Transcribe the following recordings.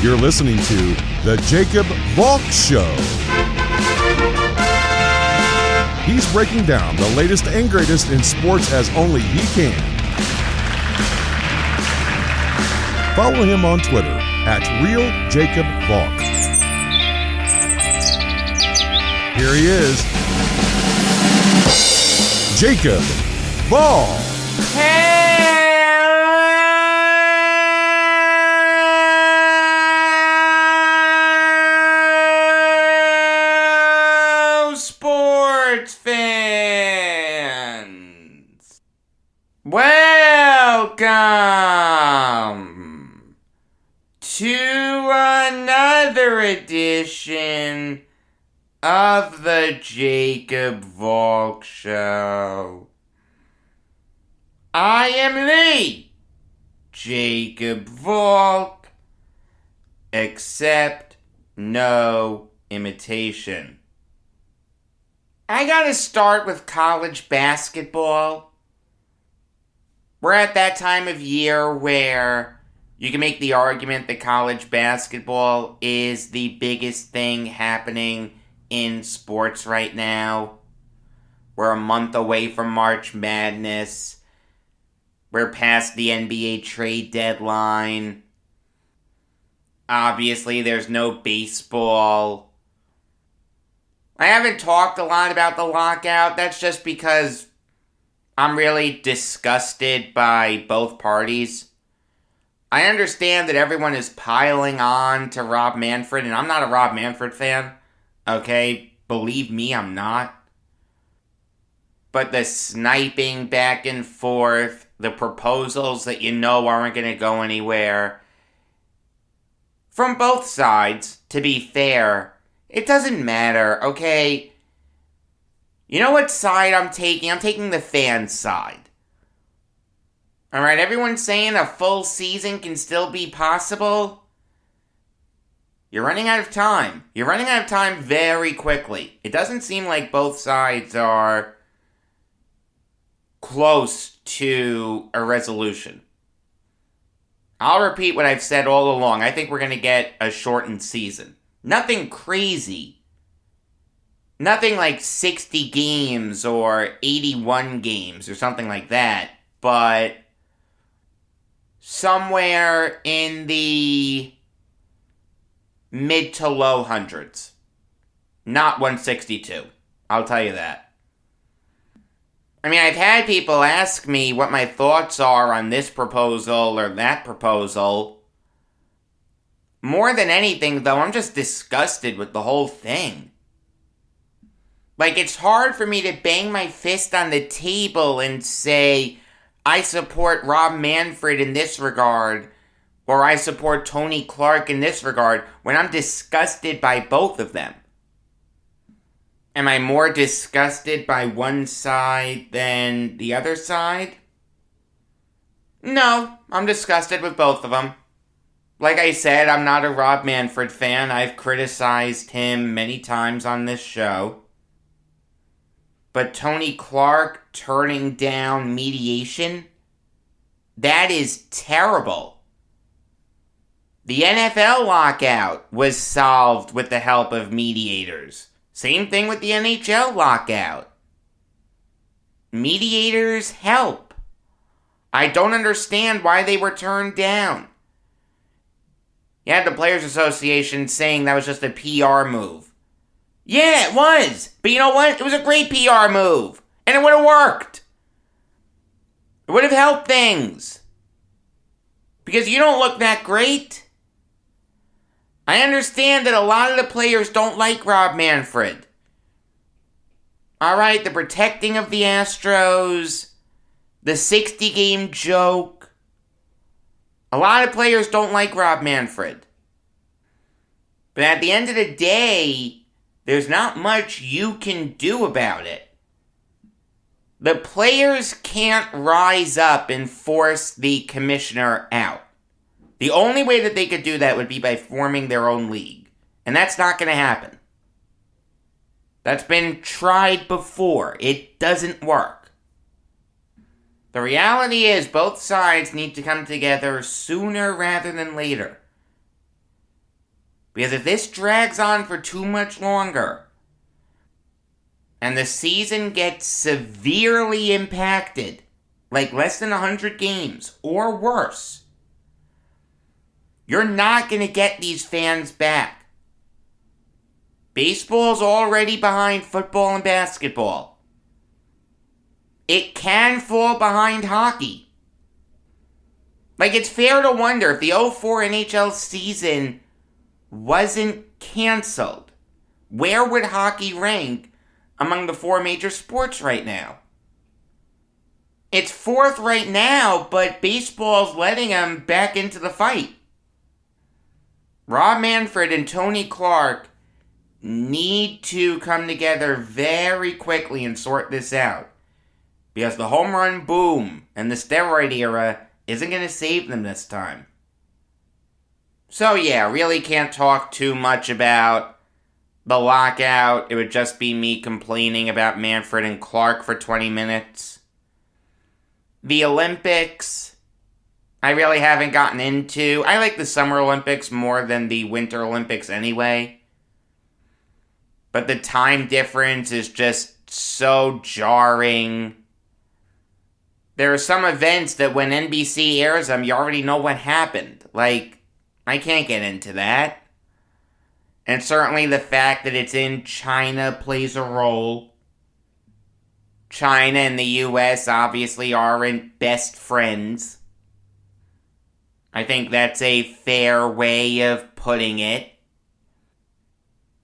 You're listening to The Jacob Valk Show. He's breaking down the latest and greatest in sports as only he can. Follow him on Twitter @RealJacobValk. Here he is, Jacob Valk. Hello, sports fans. Welcome to another edition of the Jacob Valk Show. I am the Jacob Valk, except no imitation. I gotta start with college basketball. We're at that time of year where you can make the argument that college basketball is the biggest thing happening in sports right now. We're a month away from March Madness. We're past the NBA trade deadline. Obviously, there's no baseball. I haven't talked a lot about the lockout. That's just because I'm really disgusted by both parties. I understand that everyone is piling on to Rob Manfred, and I'm not a Rob Manfred fan. Okay? Believe me, I'm not. But the sniping back and forth, the proposals that you know aren't going to go anywhere, from both sides, to be fair, it doesn't matter, okay? You know what side I'm taking? I'm taking the fan side. Alright, everyone's saying a full season can still be possible. You're running out of time. You're running out of time very quickly. It doesn't seem like both sides are close to a resolution. I'll repeat what I've said all along. I think we're going to get a shortened season. Nothing crazy. Nothing like 60 games or 81 games or something like that. But somewhere in the mid to low hundreds. Not 162. I'll tell you that. I mean, I've had people ask me what my thoughts are on this proposal or that proposal. More than anything, though, I'm just disgusted with the whole thing. Like, it's hard for me to bang my fist on the table and say, I support Rob Manfred in this regard, or I support Tony Clark in this regard, when I'm disgusted by both of them. Am I more disgusted by one side than the other side? No, I'm disgusted with both of them. Like I said, I'm not a Rob Manfred fan. I've criticized him many times on this show. But Tony Clark turning down mediation? That is terrible. The NFL lockout was solved with the help of mediators. Same thing with the NHL lockout. Mediators help. I don't understand why they were turned down. You had the Players Association saying that was just a PR move. Yeah, it was. But you know what? It was a great PR move. And it would have worked. It would have helped things. Because you don't look that great. I understand that a lot of the players don't like Rob Manfred. Alright, the protecting of the Astros, the 60-game joke. A lot of players don't like Rob Manfred. But at the end of the day, there's not much you can do about it. The players can't rise up and force the commissioner out. The only way that they could do that would be by forming their own league. And that's not going to happen. That's been tried before. It doesn't work. The reality is both sides need to come together sooner rather than later. Because if this drags on for too much longer, and the season gets severely impacted, like less than 100 games or worse, you're not going to get these fans back. Baseball's already behind football and basketball. It can fall behind hockey. Like, it's fair to wonder if the 04 NHL season wasn't canceled, where would hockey rank among the 4 major sports right now? It's 4th right now, but baseball's letting them back into the fight. Rob Manfred and Tony Clark need to come together very quickly and sort this out. Because the home run boom and the steroid era isn't going to save them this time. So yeah, really can't talk too much about the lockout. It would just be me complaining about Manfred and Clark for 20 minutes. The Olympics, I really haven't gotten into. I like the Summer Olympics more than the Winter Olympics anyway. But the time difference is just so jarring. There are some events that when NBC airs them, you already know what happened. Like, I can't get into that. And certainly the fact that it's in China plays a role. China and the US obviously aren't best friends. I think that's a fair way of putting it.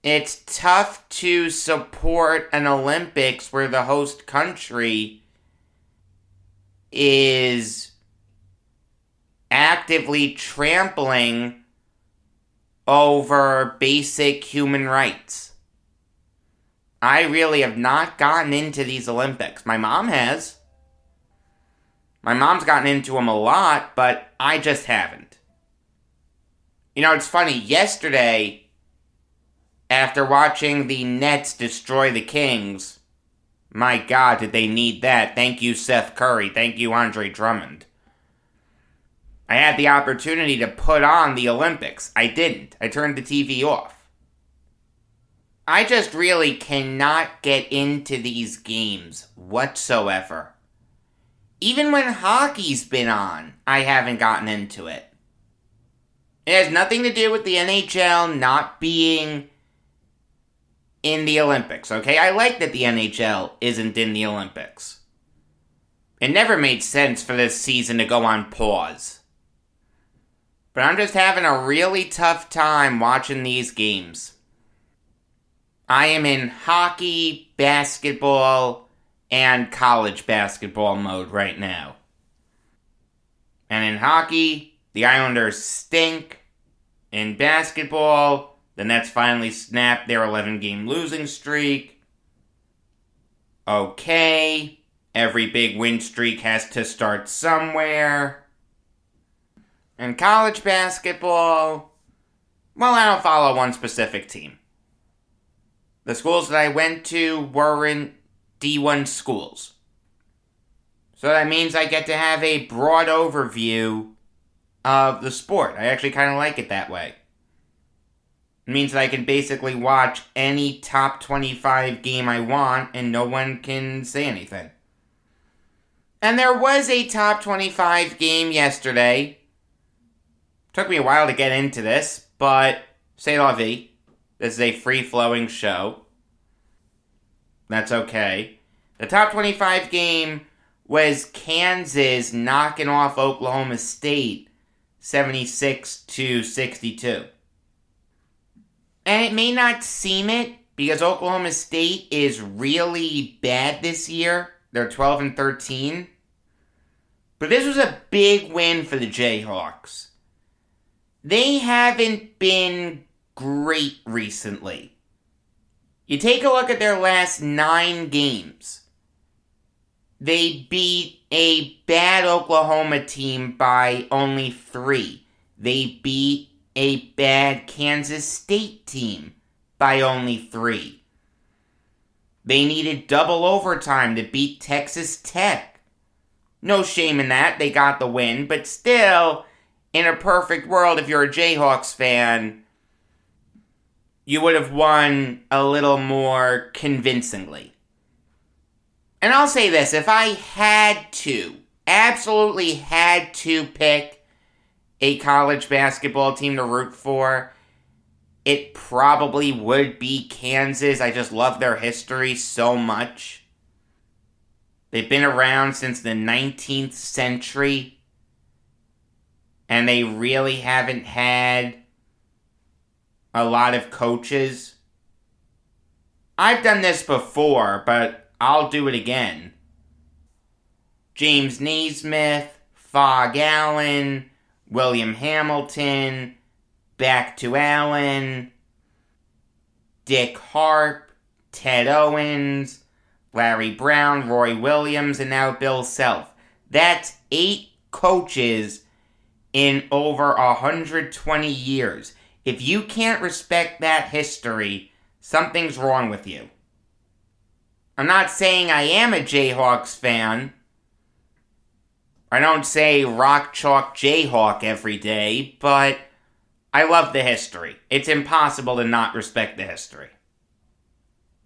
It's tough to support an Olympics where the host country is actively trampling over basic human rights. I really have not gotten into these Olympics. My mom has. My mom's gotten into them a lot, but I just haven't. You know, it's funny. Yesterday, after watching the Nets destroy the Kings, my God, did they need that. Thank you, Seth Curry. Thank you, Andre Drummond. I had the opportunity to put on the Olympics. I didn't. I turned the TV off. I just really cannot get into these games whatsoever. Even when hockey's been on, I haven't gotten into it. It has nothing to do with the NHL not being in the Olympics, okay? I like that the NHL isn't in the Olympics. It never made sense for this season to go on pause. But I'm just having a really tough time watching these games. I am in hockey, basketball, and college basketball mode right now. And in hockey, the Islanders stink. In basketball, the Nets finally snapped their 11-game losing streak. Okay, every big win streak has to start somewhere. In college basketball, well, I don't follow one specific team. The schools that I went to weren't D1 schools. So that means I get to have a broad overview of the sport. I actually kind of like it that way. It means that I can basically watch any top 25 game I want and no one can say anything. And there was a top 25 game yesterday. Took me a while to get into this, but c'est la vie. This is a free-flowing show. That's okay. The top 25 game was Kansas knocking off Oklahoma State 76-62. And it may not seem it, because Oklahoma State is really bad this year. They're 12-13. But this was a big win for the Jayhawks. They haven't been great recently. You take a look at their last 9 games. They beat a bad Oklahoma team by only 3. They beat a bad Kansas State team by only 3. They needed double overtime to beat Texas Tech. No shame in that, they got the win, but still, in a perfect world, if you're a Jayhawks fan, you would have won a little more convincingly. And I'll say this, if I had to, absolutely had to pick a college basketball team to root for, it probably would be Kansas. I just love their history so much. They've been around since the 19th century, and they really haven't had a lot of coaches. I've done this before, but I'll do it again. James Naismith, Phog Allen, William Hamilton, back to Allen, Dick Harp, Ted Owens, Larry Brown, Roy Williams, and now Bill Self. That's 8 coaches in over 120 years. If you can't respect that history, something's wrong with you. I'm not saying I am a Jayhawks fan. I don't say rock chalk Jayhawk every day, but I love the history. It's impossible to not respect the history.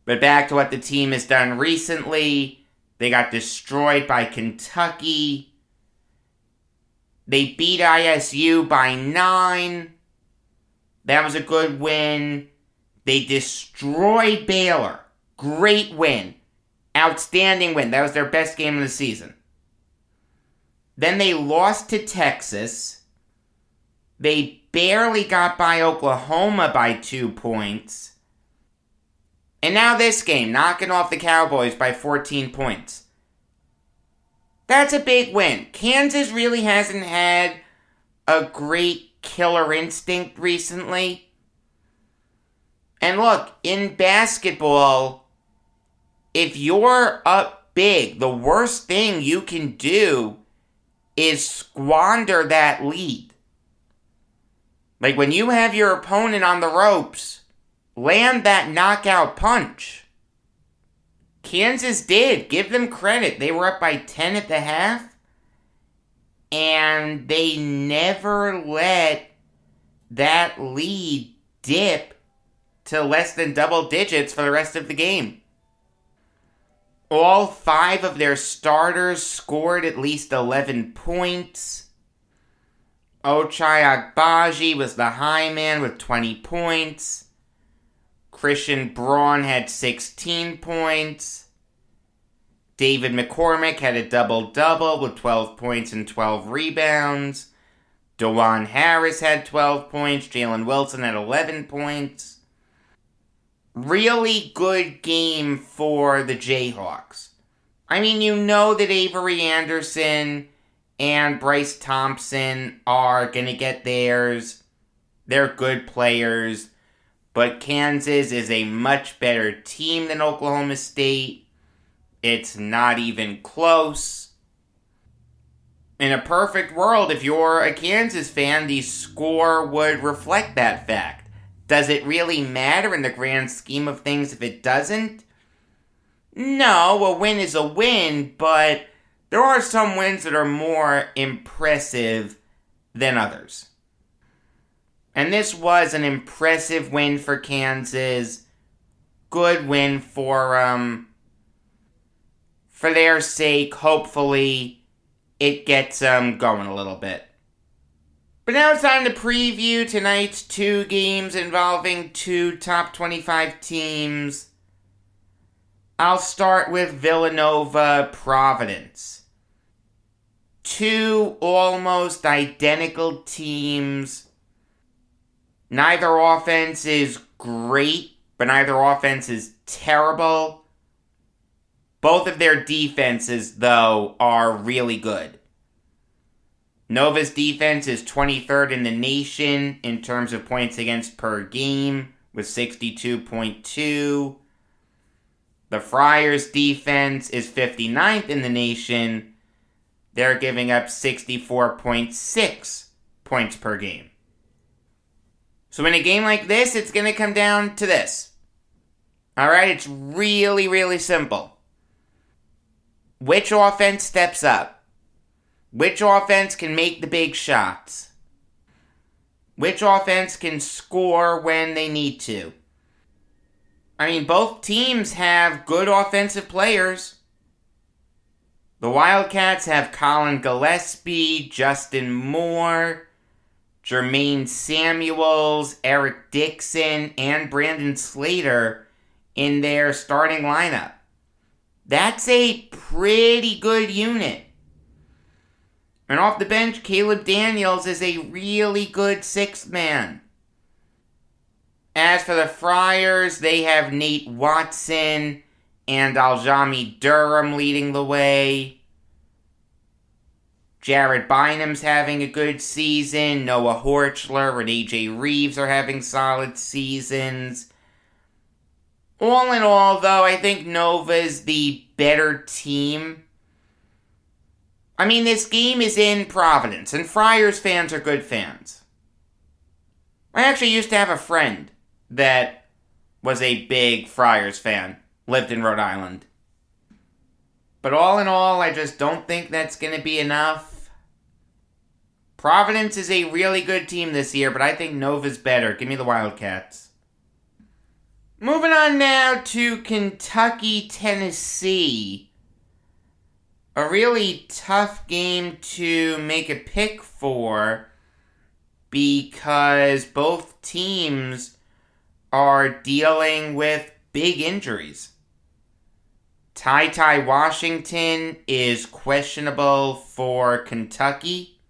But back to what the team has done recently. They got destroyed by Kentucky. They beat ISU by 9. That was a good win. They destroyed Baylor. Great win. Outstanding win. That was their best game of the season. Then they lost to Texas. They barely got by Oklahoma by 2 points. And now this game, knocking off the Cowboys by 14 points. That's a big win. Kansas really hasn't had a great killer instinct recently. And look, in basketball, if you're up big, the worst thing you can do is squander that lead. Like when you have your opponent on the ropes, land that knockout punch. Kansas did. Give them credit. They were up by 10 at the half. And they never let that lead dip to less than double digits for the rest of the game. All 5 of their starters scored at least 11 points. Ochai Agbaji was the high man with 20 points. Christian Braun had 16 points. David McCormick had a double-double with 12 points and 12 rebounds. DeJuan Harris had 12 points. Jalen Wilson had 11 points. Really good game for the Jayhawks. I mean, you know that Avery Anderson and Bryce Thompson are going to get theirs. They're good players. But Kansas is a much better team than Oklahoma State. It's not even close. In a perfect world, if you're a Kansas fan, the score would reflect that fact. Does it really matter in the grand scheme of things if it doesn't? No, a win is a win, but there are some wins that are more impressive than others. And this was an impressive win for Kansas. Good win for their sake. Hopefully, it gets them going a little bit. But now it's time to preview tonight's 2 games involving 2 top 25 teams. I'll start with Villanova Providence. 2 almost identical teams. Neither offense is great, but neither offense is terrible. Both of their defenses, though, are really good. Nova's defense is 23rd in the nation in terms of points against per game with 62.2. The Friars' defense is 59th in the nation. They're giving up 64.6 points per game. So in a game like this, it's going to come down to this. Alright, it's really, really simple. Which offense steps up? Which offense can make the big shots? Which offense can score when they need to? I mean, both teams have good offensive players. The Wildcats have Colin Gillespie, Justin Moore, Jermaine Samuels, Eric Dixon, and Brandon Slater in their starting lineup. That's a pretty good unit. And off the bench, Caleb Daniels is a really good sixth man. As for the Friars, they have Nate Watson and Aljami Durham leading the way. Jared Bynum's having a good season. Noah Horchler and AJ Reeves are having solid seasons. All in all, though, I think Nova's the better team. I mean, this game is in Providence, and Friars fans are good fans. I actually used to have a friend that was a big Friars fan, lived in Rhode Island. But all in all, I just don't think that's going to be enough. Providence is a really good team this year, but I think Nova's better. Give me the Wildcats. Moving on now to Kentucky, Tennessee. A really tough game to make a pick for because both teams are dealing with big injuries. Ty Washington is questionable for Kentucky.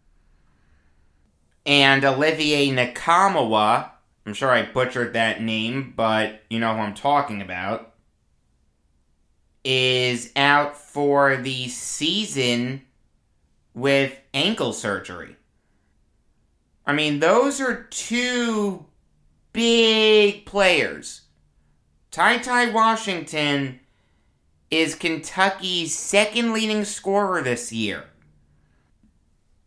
And Olivier Nakamawa, I'm sure I butchered that name, but you know who I'm talking about, is out for the season with ankle surgery. I mean, those are two big players. Ty Washington is Kentucky's second leading scorer this year.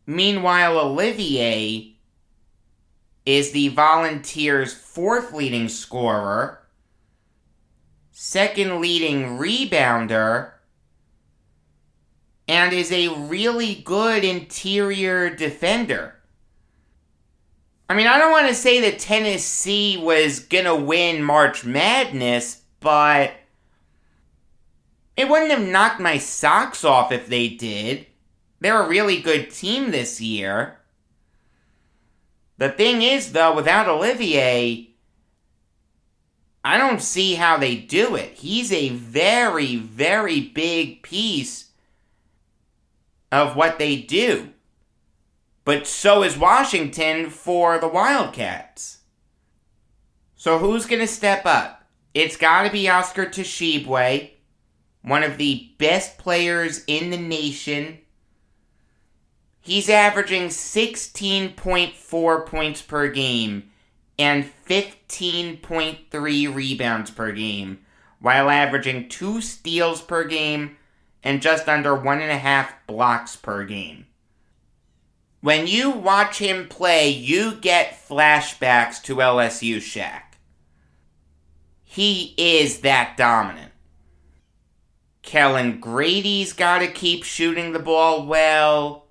Meanwhile, Olivier is the Volunteers' fourth leading scorer, second leading rebounder, and is a really good interior defender. I mean, I don't want to say that Tennessee was gonna win March Madness, but it wouldn't have knocked my socks off if they did. They're a really good team this year. The thing is, though, without Olivier, I don't see how they do it. He's a very, very big piece of what they do. But so is Washington for the Wildcats. So who's going to step up? It's got to be Oscar Toshibwe, one of the best players in the nation. He's averaging 16.4 points per game and 15.3 rebounds per game, while averaging 2 steals per game and just under 1.5 blocks per game. When you watch him play, you get flashbacks to LSU Shaq. He is that dominant. Kellen Grady's got to keep shooting the ball well.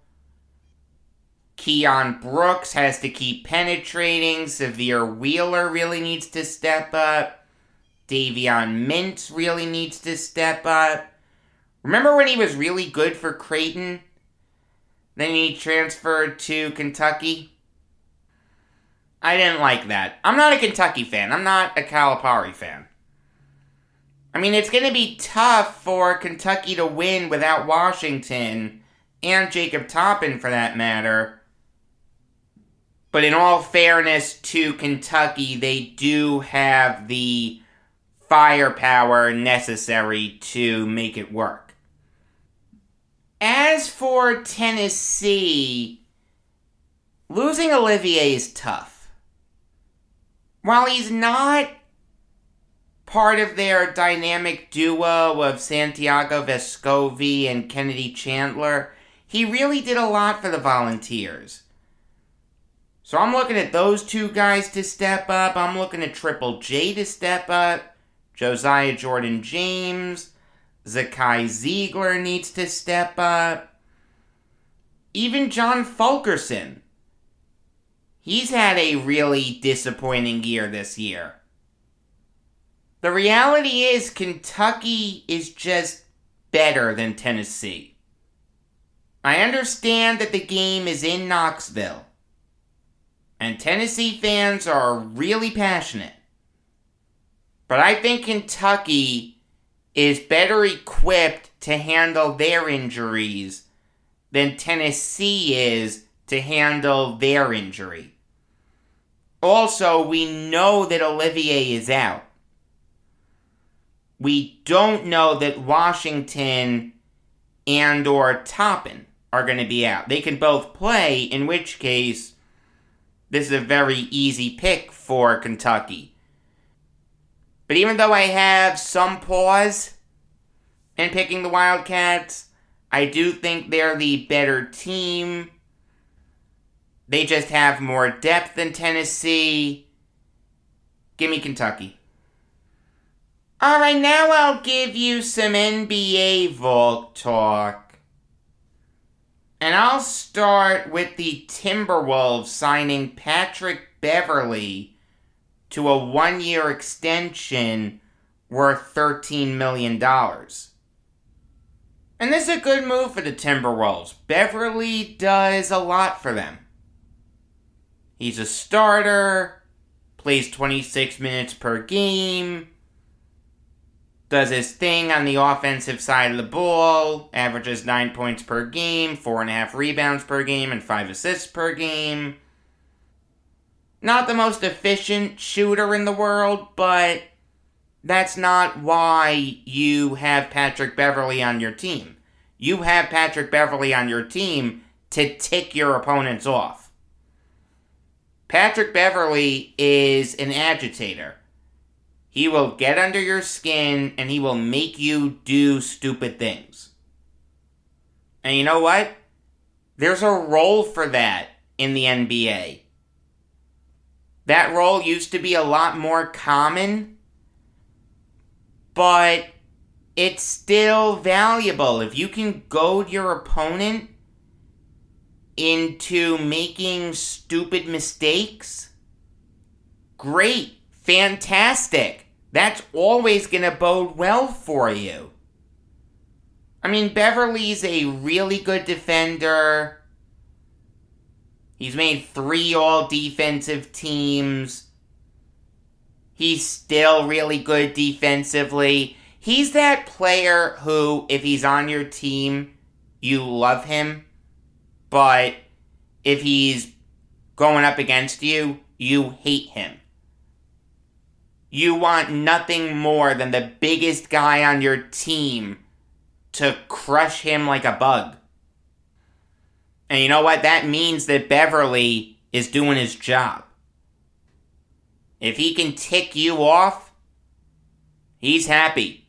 Keon Brooks has to keep penetrating. Severe Wheeler really needs to step up. Davion Mintz really needs to step up. Remember when he was really good for Creighton? Then he transferred to Kentucky? I didn't like that. I'm not a Kentucky fan. I'm not a Calipari fan. I mean, it's going to be tough for Kentucky to win without Washington, and Jacob Toppin for that matter. But in all fairness to Kentucky, they do have the firepower necessary to make it work. As for Tennessee, losing Olivier is tough. While he's not part of their dynamic duo of Santiago Vescovi and Kennedy Chandler, he really did a lot for the Volunteers. So I'm looking at those two guys to step up. I'm looking at Triple J to step up. Josiah Jordan-James. Zakai Ziegler needs to step up. Even John Fulkerson. He's had a really disappointing year this year. The reality is Kentucky is just better than Tennessee. I understand that the game is in Knoxville, and Tennessee fans are really passionate. But I think Kentucky is better equipped to handle their injuries than Tennessee is to handle their injury. Also, we know that Olivier is out. We don't know that Washington and or Toppin are going to be out. They can both play, in which case, this is a very easy pick for Kentucky. But even though I have some pause in picking the Wildcats, I do think they're the better team. They just have more depth than Tennessee. Give me Kentucky. Alright, now I'll give you some NBA Valk talk. And I'll start with the Timberwolves signing Patrick Beverly to a 1-year extension worth $13 million. And this is a good move for the Timberwolves. Beverly does a lot for them. He's a starter, plays 26 minutes per game, does his thing on the offensive side of the ball, averages 9 points per game, 4.5 rebounds per game, and 5 assists per game. Not the most efficient shooter in the world, but that's not why you have Patrick Beverly on your team. You have Patrick Beverly on your team to tick your opponents off. Patrick Beverly is an agitator. He will get under your skin and he will make you do stupid things. And you know what? There's a role for that in the NBA. That role used to be a lot more common, but it's still valuable. If you can goad your opponent into making stupid mistakes, great, fantastic. That's always going to bode well for you. I mean, Beverly's a really good defender. He's made 3 all-defensive teams. He's still really good defensively. He's that player who, if he's on your team, you love him. But if he's going up against you, you hate him. You want nothing more than the biggest guy on your team to crush him like a bug. And you know what? That means that Beverly is doing his job. If he can tick you off, he's happy.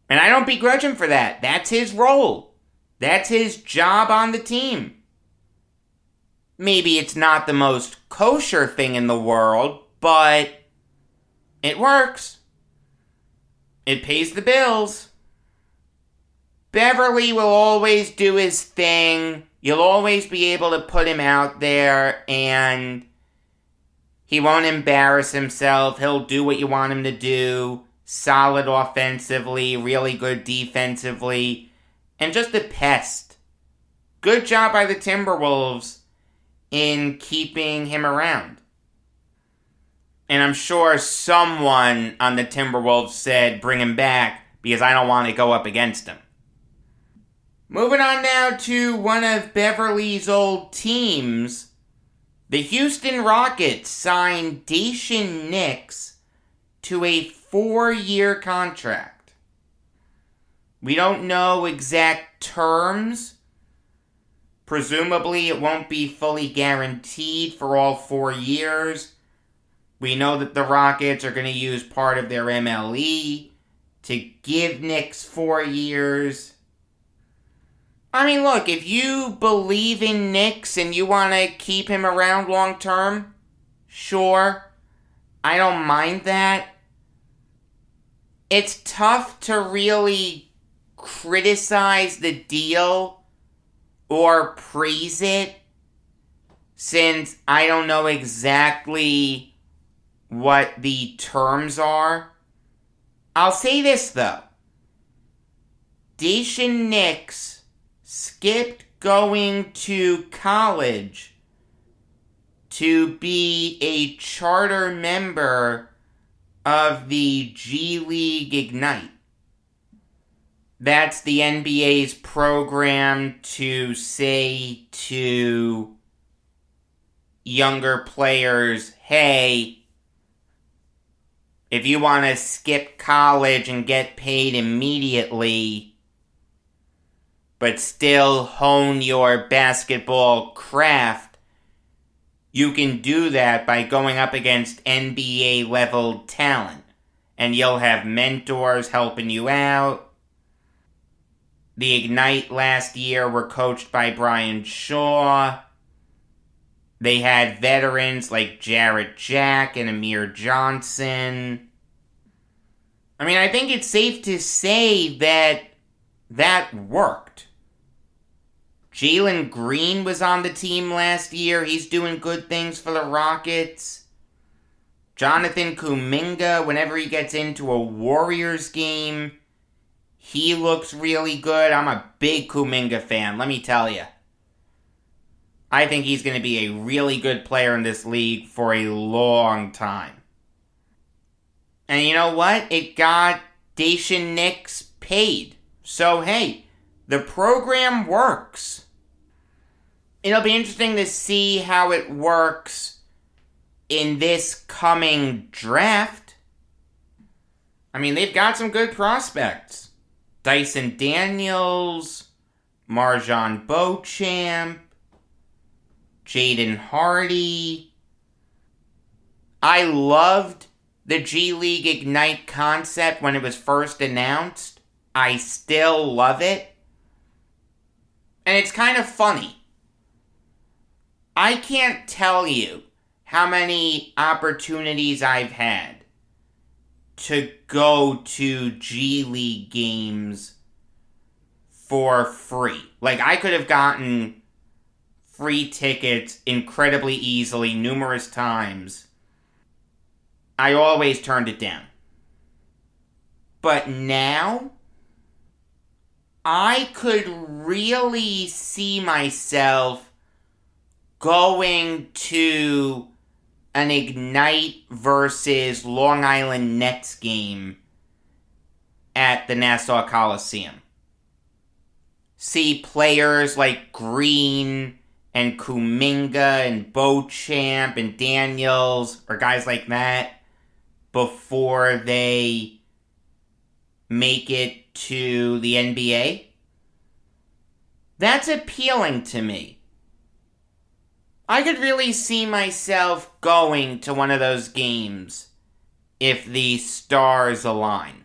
And I don't begrudge him for that. That's his role. That's his job on the team. Maybe it's not the most kosher thing in the world, but it works. It pays the bills. Beverly will always do his thing. You'll always be able to put him out there, and he won't embarrass himself. He'll do what you want him to do. Solid offensively, really good defensively, and just a pest. Good job by the Timberwolves in keeping him around. And I'm sure someone on the Timberwolves said, bring him back, because I don't want to go up against him. Moving on now to one of Beverly's old teams. The Houston Rockets signed Daishen Nix to a 4-year contract. We don't know exact terms. Presumably it won't be fully guaranteed for all 4 years. We know that the Rockets are going to use part of their MLE to give Nix 4 years. I mean, look, if you believe in Nix and you want to keep him around long term, sure. I don't mind that. It's tough to really criticize the deal or praise it since I don't know exactly what the terms are. I'll say this, though. Daishen Nix skipped going to college to be a charter member of the G League Ignite. That's the NBA's program to say to younger players, hey, if you want to skip college and get paid immediately, but still hone your basketball craft, you can do that by going up against NBA-level talent. And you'll have mentors helping you out. The Ignite last year were coached by Brian Shaw. They had veterans like Jarrett Jack and Amir Johnson. I mean, I think it's safe to say that that worked. Jalen Green was on the team last year. He's doing good things for the Rockets. Jonathan Kuminga, whenever he gets into a Warriors game, he looks really good. I'm a big Kuminga fan, let me tell you. I think he's going to be a really good player in this league for a long time. And you know what? It got Daishen Nix paid. So hey, the program works. It'll be interesting to see how it works in this coming draft. I mean, they've got some good prospects. Dyson Daniels, Marjon Beauchamp, Jaden Hardy. I loved the G League Ignite concept when it was first announced. I still love it. And it's kind of funny. I can't tell you how many opportunities I've had to go to G League games for free. Like, I could have gotten free tickets incredibly easily numerous times. I always turned it down. But now, I could really see myself going to an Ignite versus Long Island Nets game at the Nassau Coliseum. See players like Green and Kuminga and Beauchamp and Daniels, or guys like that, before they make it to the NBA. That's appealing to me. I could really see myself going to one of those games if the stars align.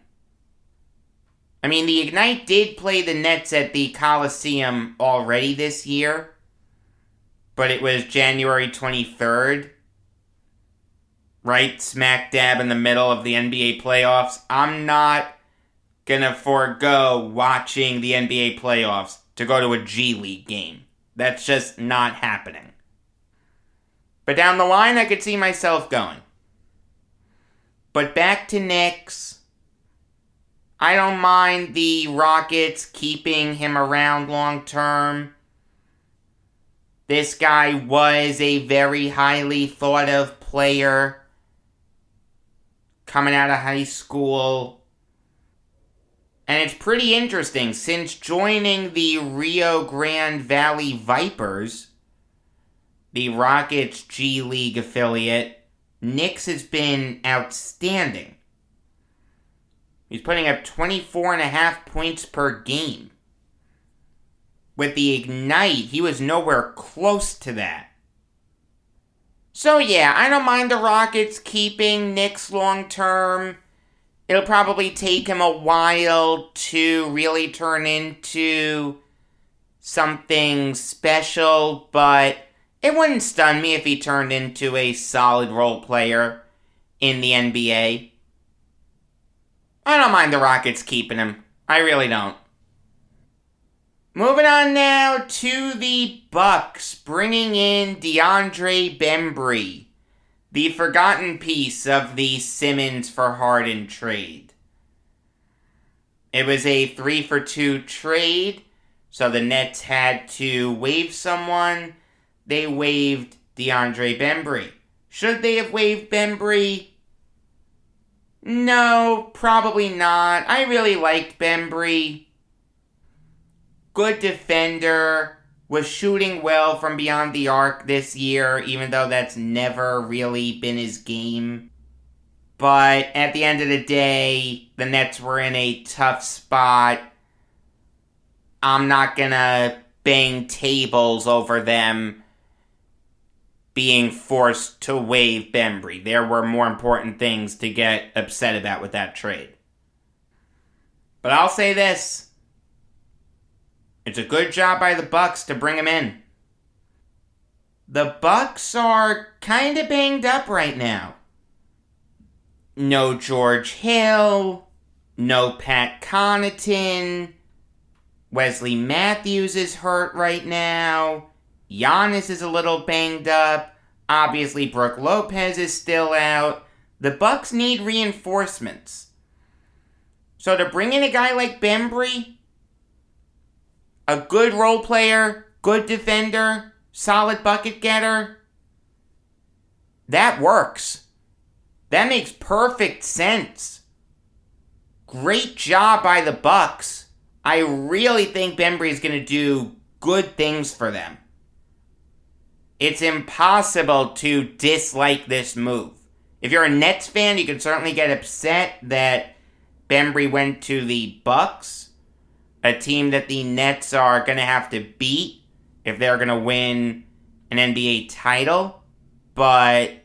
I mean, the Ignite did play the Nets at the Coliseum already this year, but it was January 23rd, right smack dab in the middle of the NBA playoffs. I'm not gonna forego watching the NBA playoffs to go to a G League game. That's just not happening. But down the line, I could see myself going. But back to Nix. I don't mind the Rockets keeping him around long term. This guy was a very highly thought of player coming out of high school. And it's pretty interesting, since joining the Rio Grande Valley Vipers, the Rockets G League affiliate, Nix has been outstanding. He's putting up 24.5 points per game. With the Ignite, he was nowhere close to that. So yeah, I don't mind the Rockets keeping Nix long term. It'll probably take him a while to really turn into something special, but it wouldn't stun me if he turned into a solid role player in the NBA. I don't mind the Rockets keeping him. I really don't. Moving on now to the Bucks, bringing in Deandre Bembry, the forgotten piece of the Simmons for Harden trade. It was a 3-for-2 trade, so the Nets had to waive someone. They waived Deandre Bembry. Should they have waived Bembry? No, probably not. I really liked Bembry. Good defender. Was shooting well from beyond the arc this year, even though that's never really been his game. But at the end of the day, the Nets were in a tough spot. I'm not gonna bang tables over them being forced to waive Bembry. There were more important things to get upset about with that trade. But I'll say this. It's a good job by the Bucks to bring him in. The Bucks are kind of banged up right now. No George Hill. No Pat Connaughton. Wesley Matthews is hurt right now. Giannis is a little banged up. Obviously, Brook Lopez is still out. The Bucks need reinforcements. So to bring in a guy like Bembry, a good role player, good defender, solid bucket getter, that works. That makes perfect sense. Great job by the Bucks. I really think Bembry is going to do good things for them. It's impossible to dislike this move. If you're a Nets fan, you can certainly get upset that Bembry went to the Bucks, a team that the Nets are going to have to beat if they're going to win an NBA title. But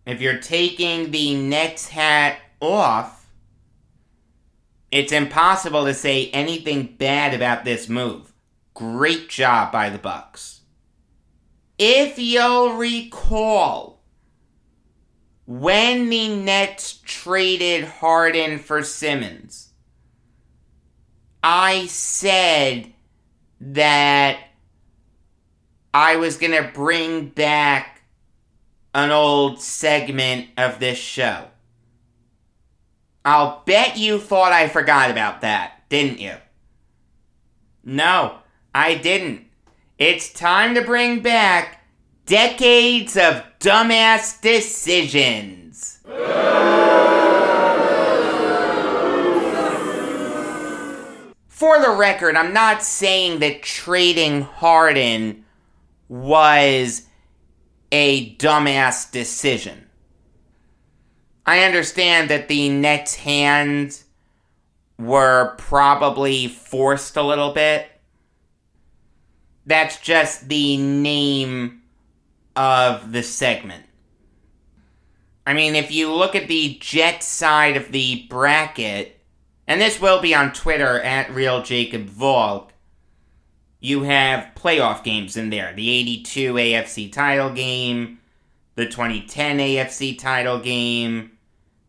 if you're taking the Nets hat off, it's impossible to say anything bad about this move. Great job by the Bucks. If you'll recall, when the Nets traded Harden for Simmons, I said that I was going to bring back an old segment of this show. I'll bet you thought I forgot about that, didn't you? No, I didn't. It's time to bring back Decades of Dumbass Decisions. For the record, I'm not saying that trading Harden was a dumbass decision. I understand that the Nets' hands were probably forced a little bit. That's just the name of the segment. I mean, if you look at the Jets side of the bracket, and this will be on Twitter at RealJacobValk, you have playoff games in there. The 82 AFC title game, the 2010 AFC title game,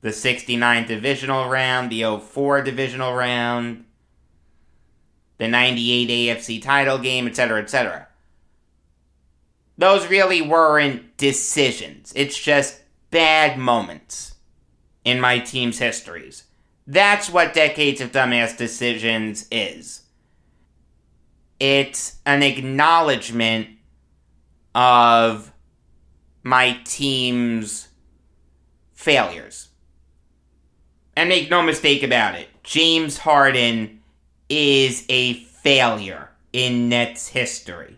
the 69 divisional round, the 04 divisional round, the 98 AFC title game, etc., etc. Those really weren't decisions. It's just bad moments in my team's histories. That's what Decades of Dumbass Decisions is. It's an acknowledgement of my team's failures. And make no mistake about it, James Harden is a failure in Nets history.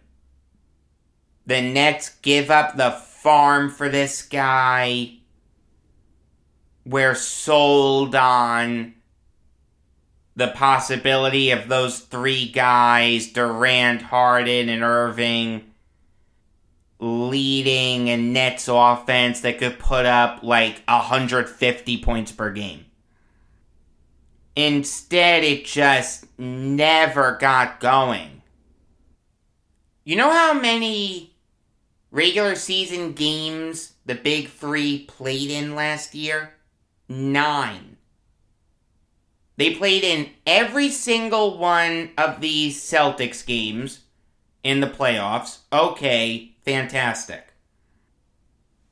The Nets give up the farm for this guy. We're sold on the possibility of those three guys, Durant, Harden, and Irving, leading a Nets offense that could put up like 150 points per game. Instead, it just never got going. You know how many regular season games the Big Three played in last year? 9. They played in every single one of these Celtics games in the playoffs. Okay, fantastic.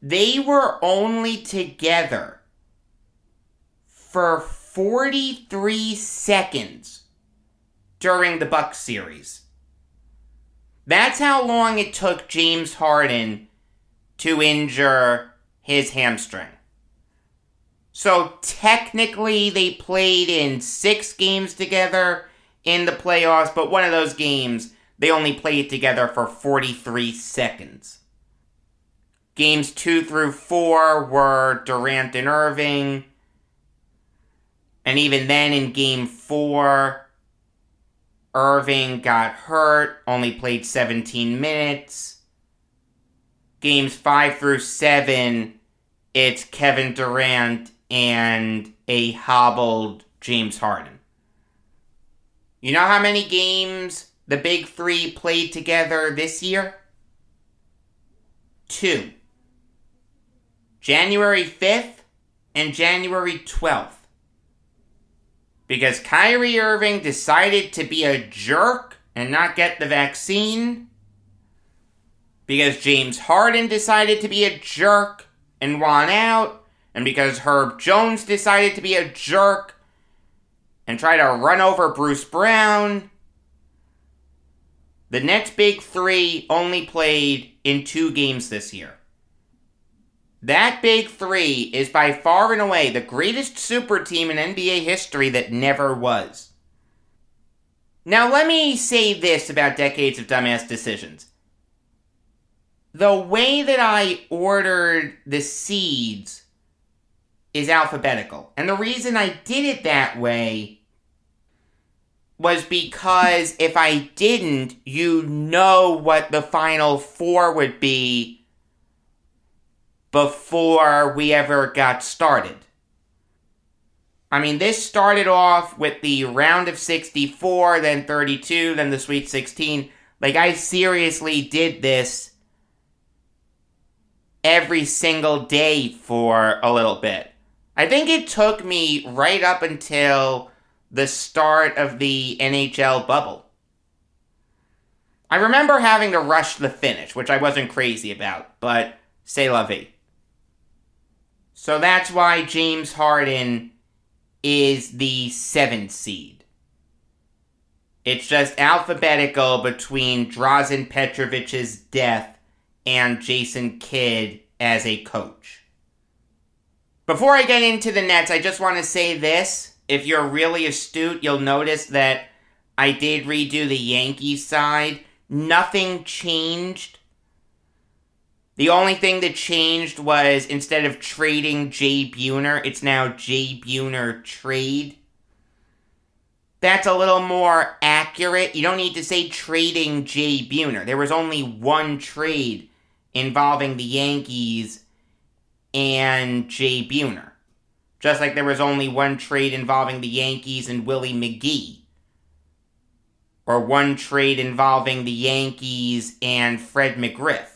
They were only together for 43 seconds during the Bucks series. That's how long it took James Harden to injure his hamstring. So technically they played in 6 games together in the playoffs, but one of those games they only played together for 43 seconds. Games 2 through 4 were Durant and Irving. And even then in game 4, Irving got hurt, only played 17 minutes. Games 5 through 7, it's Kevin Durant and a hobbled James Harden. You know how many games the big three played together this year? 2. January 5th and January 12th. Because Kyrie Irving decided to be a jerk and not get the vaccine. Because James Harden decided to be a jerk and want out. And because Herb Jones decided to be a jerk and try to run over Bruce Brown. The Nets big three only played in 2 games this year. That big three is by far and away the greatest super team in NBA history that never was. Now let me say this about decades of dumbass decisions. The way that I ordered the seeds is alphabetical. And the reason I did it that way was because if I didn't, you know what the final 4 would be before we ever got started. I mean, this started off with the round of 64, then 32, then the Sweet 16. Like, I seriously did this every single day for a little bit. I think it took me right up until the start of the NHL bubble. I remember having to rush the finish, which I wasn't crazy about, but c'est la vie. So that's why James Harden is the 7th seed. It's just alphabetical between Drazen Petrovic's death and Jason Kidd as a coach. Before I get into the Nets, I just want to say this. If you're really astute, you'll notice that I did redo the Yankees side. Nothing changed. The only thing that changed was instead of trading Jay Buhner, it's now Jay Buhner trade. That's a little more accurate. You don't need to say trading Jay Buhner. There was only one trade involving the Yankees and Jay Buhner. Just like there was only one trade involving the Yankees and Willie McGee. Or one trade involving the Yankees and Fred McGriff.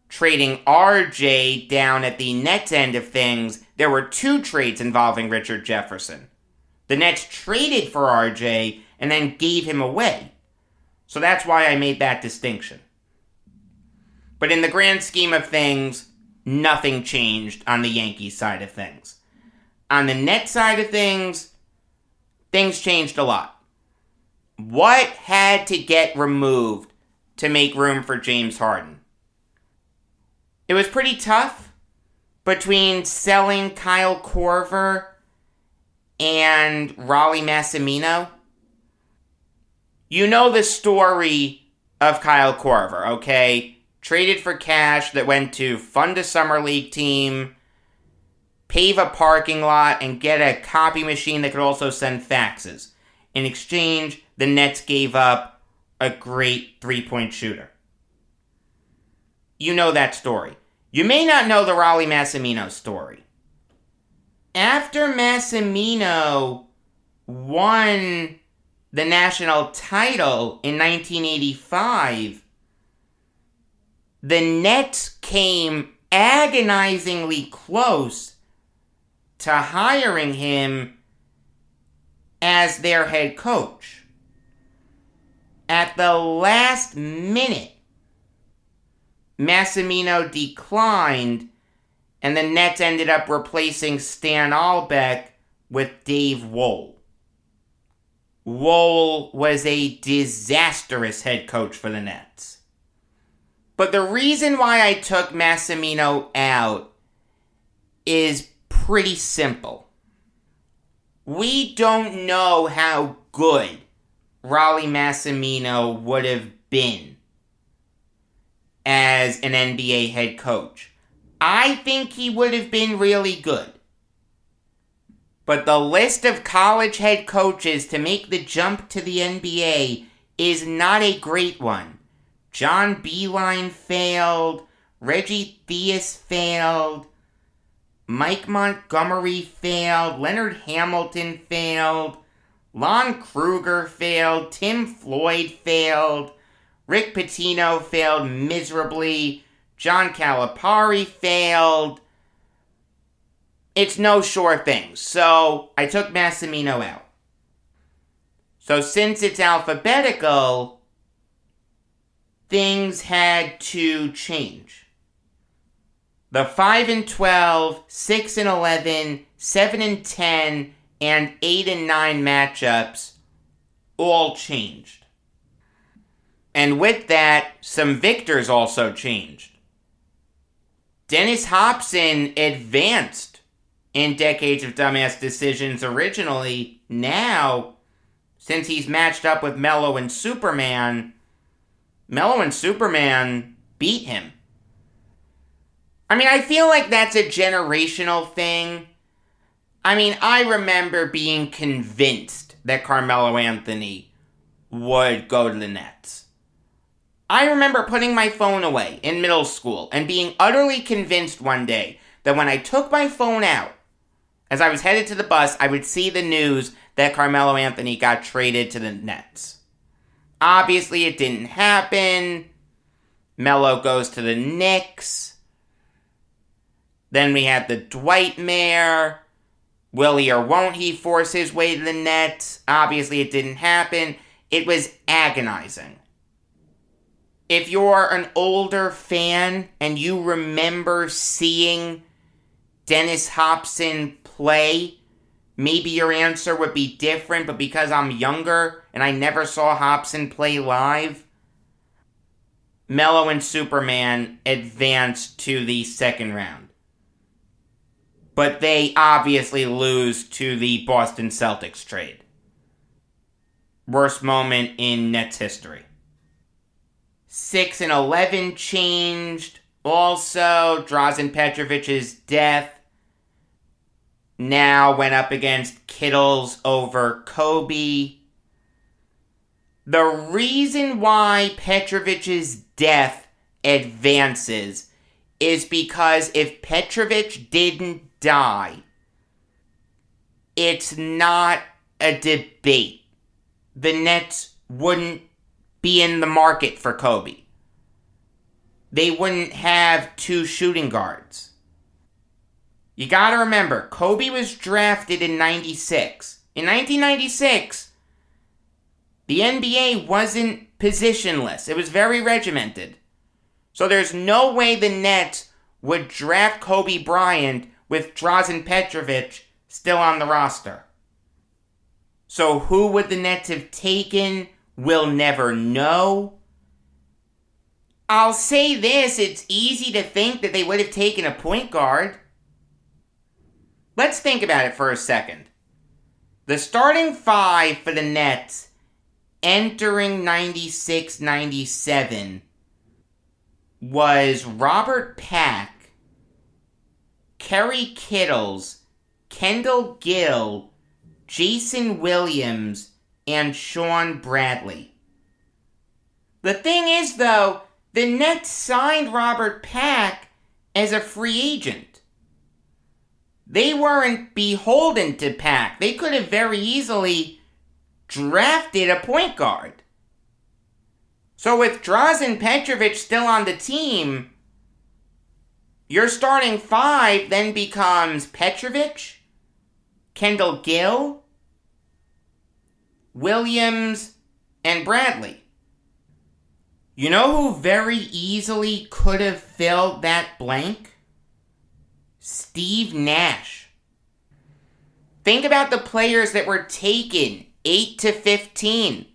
Trading RJ down at the Nets end of things, there were 2 trades involving Richard Jefferson. The Nets traded for RJ and then gave him away. So that's why I made that distinction. But in the grand scheme of things, nothing changed on the Yankees side of things. On the Nets side of things changed a lot. What had to get removed to make room for James Harden? It was pretty tough between selling Kyle Korver and Raleigh Massimino. You know the story of Kyle Korver, okay? Traded for cash that went to fund a summer league team, pave a parking lot, and get a copy machine that could also send faxes. In exchange, the Nets gave up a great 3-point shooter. You know that story. You may not know the Raleigh Massimino story. After Massimino won the national title in 1985, the Nets came agonizingly close to hiring him as their head coach. At the last minute, Massimino declined, and the Nets ended up replacing Stan Albeck with Dave Wohl. Wohl was a disastrous head coach for the Nets. But the reason why I took Massimino out is pretty simple. We don't know how good Rollie Massimino would have been as an NBA head coach. I think he would have been really good. But the list of college head coaches to make the jump to the NBA is not a great one. John Beilein failed. Reggie Theus failed. Mike Montgomery failed. Leonard Hamilton failed. Lon Kruger failed. Tim Floyd failed. Rick Pitino failed miserably. John Calipari failed. It's no sure thing, so I took Massimino out. So since it's alphabetical, things had to change. The 5-12, 6-11, 7-10, and 8-9 matchups all changed. And with that, some victors also changed. Dennis Hopson advanced in Decades of Dumbass Decisions originally. Now, since he's matched up with Melo and Superman beat him. I mean, I feel like that's a generational thing. I mean, I remember being convinced that Carmelo Anthony would go to the Nets. I remember putting my phone away in middle school and being utterly convinced one day that when I took my phone out, as I was headed to the bus, I would see the news that Carmelo Anthony got traded to the Nets. Obviously, it didn't happen. Melo goes to the Knicks. Then we had the Dwight-mare. Will he or won't he force his way to the Nets? Obviously, it didn't happen. It was agonizing. If you're an older fan and you remember seeing Dennis Hopson play, maybe your answer would be different, but because I'm younger and I never saw Hopson play live, Melo and Superman advanced to the second round. But they obviously lose to the Boston Celtics trade. Worst moment in Nets history. 6-11 changed. Also, Drazen Petrovic's death now went up against Kittles over Kobe. The reason why Petrovic's death advances is because if Petrovic didn't die, it's not a debate. The Nets wouldn't be in the market for Kobe. They wouldn't have two shooting guards. You gotta remember, Kobe was drafted in 96. In 1996, the NBA wasn't positionless. It was very regimented. So there's no way the Nets would draft Kobe Bryant with Drazen Petrovic still on the roster. So who would the Nets have taken? We'll never know. I'll say this, it's easy to think that they would have taken a point guard. Let's think about it for a second. The starting five for the Nets entering 96-97 was Robert Pack, Kerry Kittles, Kendall Gill, Jason Williams, and Sean Bradley. The thing is, though, the Nets signed Robert Pack as a free agent. They weren't beholden to Pack. They could have very easily drafted a point guard. So with Drazen Petrovic still on the team, your starting five then becomes Petrovic, Kendall Gill, Williams, and Bradley. You know who very easily could have filled that blank? Steve Nash. Think about the players that were taken 8 to 15.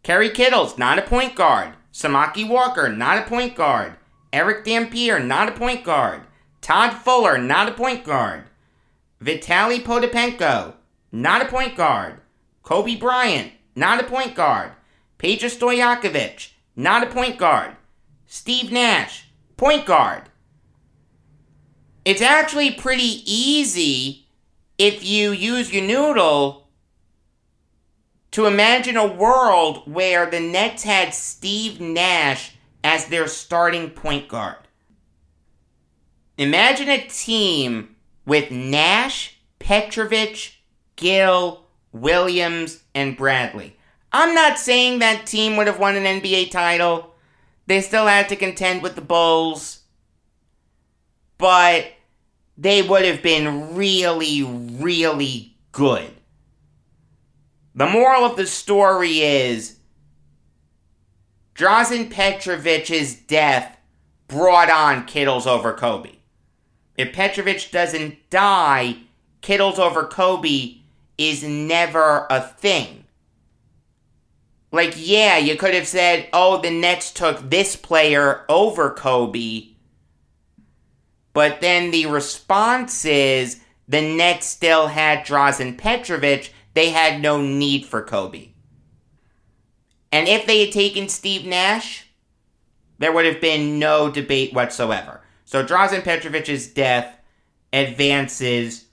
Kerry Kittles, not a point guard. Samaki Walker, not a point guard. Eric Dampier, not a point guard. Todd Fuller, not a point guard. Vitaly Potapenko, not a point guard. Kobe Bryant, not a point guard. Peja Stojakovic, not a point guard. Steve Nash, point guard. It's actually pretty easy if you use your noodle to imagine a world where the Nets had Steve Nash as their starting point guard. Imagine a team with Nash, Petrovic, Gill, Williams, and Bradley. I'm not saying that team would have won an NBA title. They still had to contend with the Bulls. But they would have been really, really good. The moral of the story is Drazen Petrovic's death brought on Kittles over Kobe. If Petrovic doesn't die, Kittles over Kobe is never a thing. Like, yeah, you could have said, oh, the Nets took this player over Kobe. But then the response is the Nets still had Drazen Petrovic. They had no need for Kobe. And if they had taken Steve Nash, there would have been no debate whatsoever. So Drazen Petrovic's death advances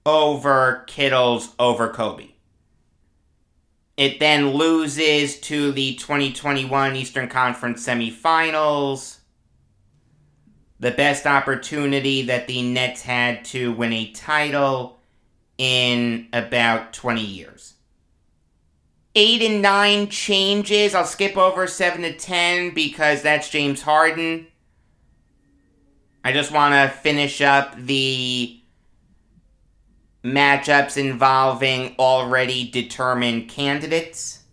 over Kittles over Kobe. It then loses to the 2021 Eastern Conference semifinals. The best opportunity that the Nets had to win a title in about 20 years. 8 and 9 changes. I'll skip over 7 to 10 because that's James Harden. I just want to finish up the matchups involving already determined candidates.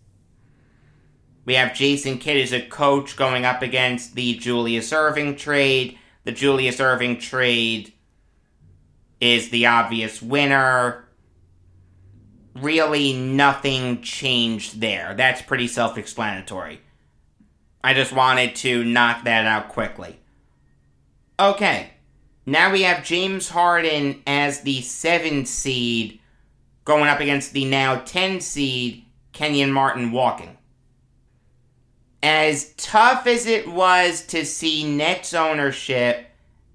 We have Jason Kidd as a coach going up against the Julius Erving trade. The Julius Erving trade is the obvious winner. Really nothing changed there. That's pretty self-explanatory. I just wanted to knock that out quickly. Okay, now we have James Harden as the 7 seed going up against the now 10 seed Kenyon Martin walking. As tough as it was to see Nets ownership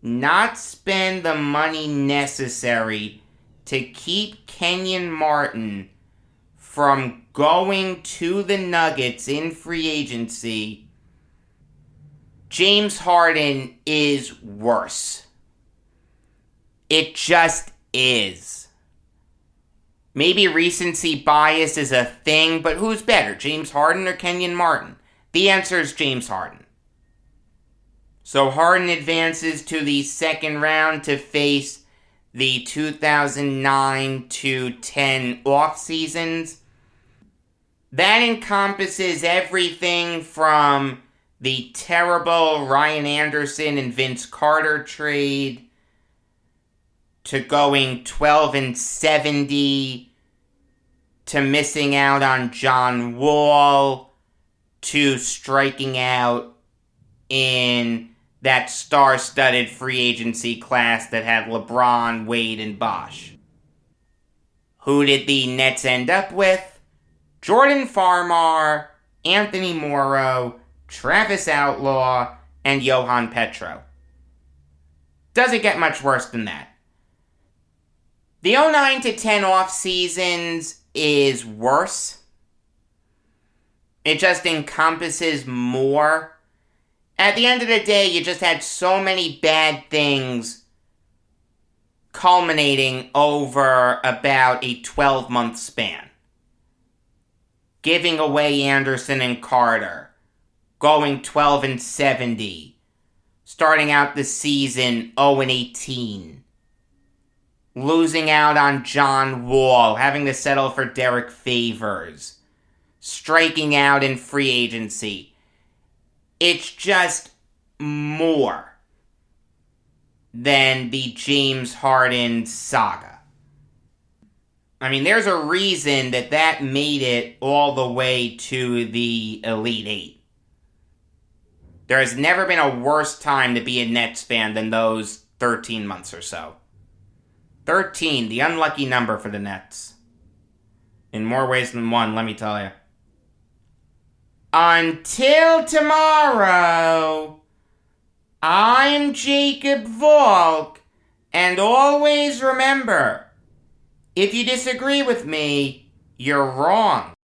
not spend the money necessary to keep Kenyon Martin from going to the Nuggets in free agency, James Harden is worse. It just is. Maybe recency bias is a thing, but who's better, James Harden or Kenyon Martin? The answer is James Harden. So Harden advances to the second round to face the 2009 to 10 off seasons. That encompasses everything from the terrible Ryan Anderson and Vince Carter trade to going 12 and 70 to missing out on John Wall to striking out in that star-studded free agency class that had LeBron, Wade, and Bosh. Who did the Nets end up with? Jordan Farmar, Anthony Morrow, Travis Outlaw, and Johan Petro. Doesn't get much worse than that. The 09 to 10 off seasons is worse. It just encompasses more. At the end of the day, you just had so many bad things culminating over about a 12-month span. Giving away Anderson and Carter, going 12 and 70, starting out the season 0 and 18, losing out on John Wall, having to settle for Derek Favors, striking out in free agency. It's just more than the James Harden saga. I mean, there's a reason that made it all the way to the Elite Eight. There has never been a worse time to be a Nets fan than those 13 months or so. 13, the unlucky number for the Nets. In more ways than one, let me tell you. Until tomorrow, I'm Jacob Valk, and always remember, if you disagree with me, you're wrong.